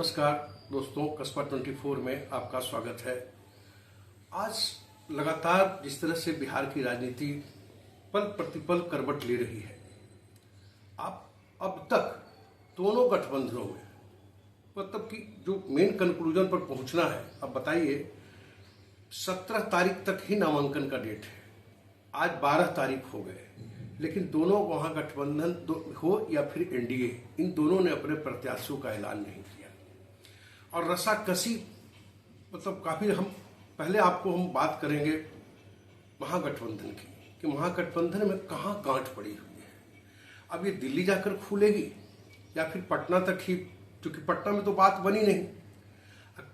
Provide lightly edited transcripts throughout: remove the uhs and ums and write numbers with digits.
नमस्कार दोस्तों, कस्बा 24 में आपका स्वागत है। आज लगातार जिस तरह से बिहार की राजनीति पल प्रतिपल करवट ले रही है, आप अब तक दोनों गठबंधनों में मतलब कि जो मेन कंक्लूजन पर पहुंचना है, अब बताइए 17 तारीख तक ही नामांकन का डेट है, आज 12 तारीख हो गए, लेकिन दोनों वहां गठबंधन हो या फिर एनडीए, इन दोनों ने अपने प्रत्याशियों का ऐलान नहीं किया और रस्साकसी मतलब काफी। हम पहले हम बात करेंगे महागठबंधन की कि महागठबंधन में कहां गांठ पड़ी हुई है। अब ये दिल्ली जाकर खुलेगी या फिर पटना तक ही, क्योंकि पटना में तो बात बनी नहीं।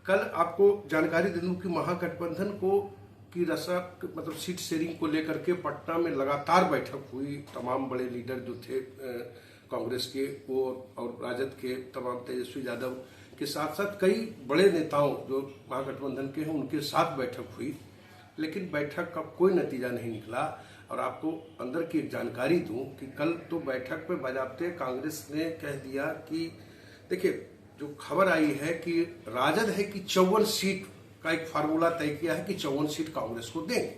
कल आपको जानकारी दे दूं कि महागठबंधन को की मतलब सीट शेयरिंग को लेकर के पटना में लगातार बैठक हुई। तमाम बड़े लीडर जो थे कांग्रेस के वो और राजद के, तमाम तेजस्वी यादव के साथ साथ कई बड़े नेताओं जो महागठबंधन के हैं उनके साथ बैठक हुई, लेकिन बैठक का कोई नतीजा नहीं निकला। और आपको अंदर की एक जानकारी दूं कि कल तो बैठक में बाजाबते कांग्रेस ने कह दिया कि देखिए, जो खबर आई है कि राजद है कि 54 सीट का एक फार्मूला तय किया है कि 54 सीट कांग्रेस को देंगे,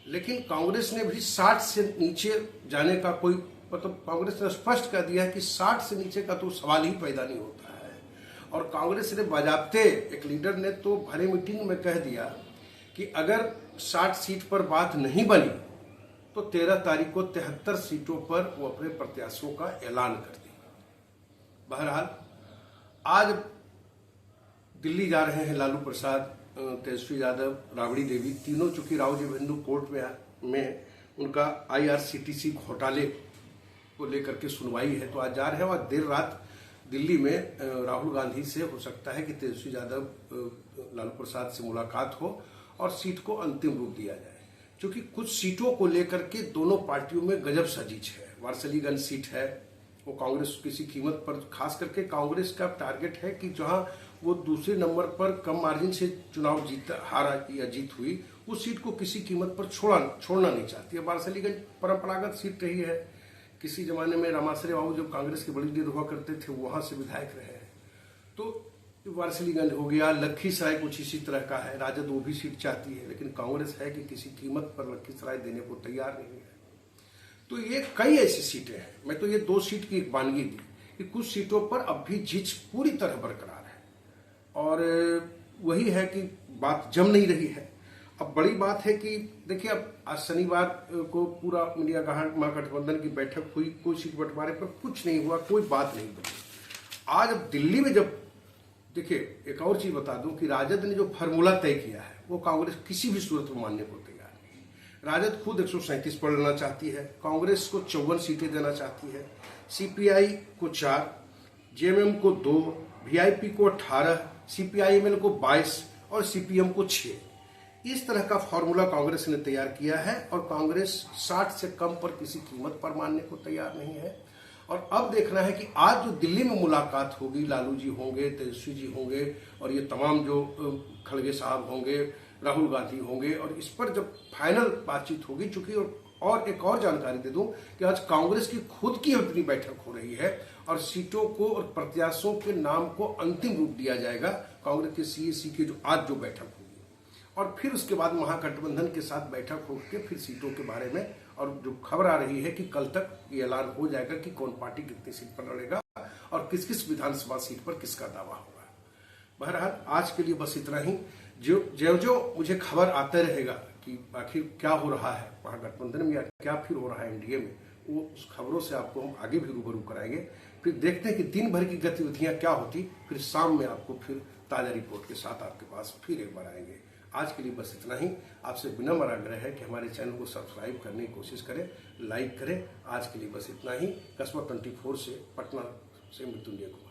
लेकिन कांग्रेस ने भी 60 से नीचे जाने का कोई मतलब कांग्रेस ने स्पष्ट कर दिया है कि 60 से नीचे का तो सवाल ही पैदा नहीं होता है। और कांग्रेस ने बाजाबते एक लीडर ने तो भरे मीटिंग में कह दिया कि अगर 60 सीट पर बात नहीं बनी तो 13 तारीख को 73 सीटों पर वो अपने प्रत्याशियों का ऐलान कर देगा। बहरहाल आज दिल्ली जा रहे हैं लालू प्रसाद, तेजस्वी यादव, राबड़ी देवी, तीनों चूंकि रावजी बंधु कोर्ट में उनका IRCTC घोटाले को लेकर के सुनवाई है, तो आज जा रहे हैं। और देर रात दिल्ली में राहुल गांधी से हो सकता है कि तेजस्वी यादव लालू प्रसाद से मुलाकात हो और सीट को अंतिम रूप दिया जाए, क्योंकि कुछ सीटों को लेकर के दोनों पार्टियों में गजब साजिश है। वारसलीगंज सीट है, वो कांग्रेस किसी कीमत पर, खास करके कांग्रेस का टारगेट है कि जहां वो दूसरे नंबर पर कम मार्जिन से चुनाव हारा या जीत हुई, उस सीट को किसी कीमत पर छोड़ना नहीं चाहती है। वारसलीगंज परंपरागत सीट रही है, किसी जमाने में रामाश्रय बाबू जब कांग्रेस के बड़ी लीडर हुआ करते थे वहां से विधायक रहे हैं। तो वारसलीगंज हो गया, लखीसराय कुछ इसी तरह का है, राजद वो भी सीट चाहती है, लेकिन कांग्रेस है कि किसी कीमत पर लखीसराय देने को तैयार नहीं है। तो ये कई ऐसी सीटें हैं। मैं तो ये 2 सीट की एक बानगी दी कि कुछ सीटों पर अब भी जीत पूरी तरह बरकरार है और वही है कि बात जम नहीं रही है। अब बड़ी बात है कि देखिए, अब आज शनिवार को पूरा मीडिया कहा महागठबंधन की बैठक हुई, कोई सीट बंटवारे पर कुछ नहीं हुआ, कोई बात नहीं बनी। आज अब दिल्ली में जब देखिए, एक और चीज बता दूं कि राजद ने जो फार्मूला तय किया है वो कांग्रेस किसी भी सूरत में मानने को तैयार नहीं। राजद खुद 137 पर लेना चाहती है, कांग्रेस को 54 सीटें देना चाहती है, CPI को 4, JMM को 2, VIP को 18, CPIML को 22 और CPM को 6। इस तरह का फॉर्मूला कांग्रेस ने तैयार किया है और कांग्रेस 60 से कम पर किसी कीमत पर मानने को तैयार नहीं है। और अब देखना है कि आज जो दिल्ली में मुलाकात होगी, लालू जी होंगे, तेजस्वी जी होंगे और ये तमाम जो खड़गे साहब होंगे, राहुल गांधी होंगे, और इस पर जब फाइनल बातचीत होगी, चूंकि और एक और जानकारी दे दूं कि आज कांग्रेस की खुद की अपनी बैठक हो रही है और सीटों को और प्रत्याशियों के नाम को अंतिम रूप दिया जाएगा कांग्रेस के CAC की जो आज जो बैठक होगी। और फिर उसके बाद महागठबंधन के साथ बैठक होकर फिर सीटों के बारे में, और जो खबर आ रही है कि कल तक ये ऐलान हो जाएगा कि कौन पार्टी कितनी सीट पर लड़ेगा और किस किस विधानसभा सीट पर किसका दावा होगा। बहरहाल आज के लिए बस इतना ही। जो मुझे खबर आते रहेगा कि आखिर क्या हो रहा है महागठबंधन में या क्या फिर हो रहा है एनडीए में, वो उस खबरों से आपको हम आगे भी रूबरू कराएंगे। फिर देखते हैं कि दिन भर की गतिविधियां क्या होती, फिर शाम में आपको फिर ताजा रिपोर्ट के साथ आपके पास फिर एक बार आएंगे। आज के लिए बस इतना ही। आपसे विनम्र आग्रह है कि हमारे चैनल को सब्सक्राइब करने की कोशिश करें, लाइक करें। आज के लिए बस इतना ही। कस्बा 24 से पटना से मृत्युंजय कुमार।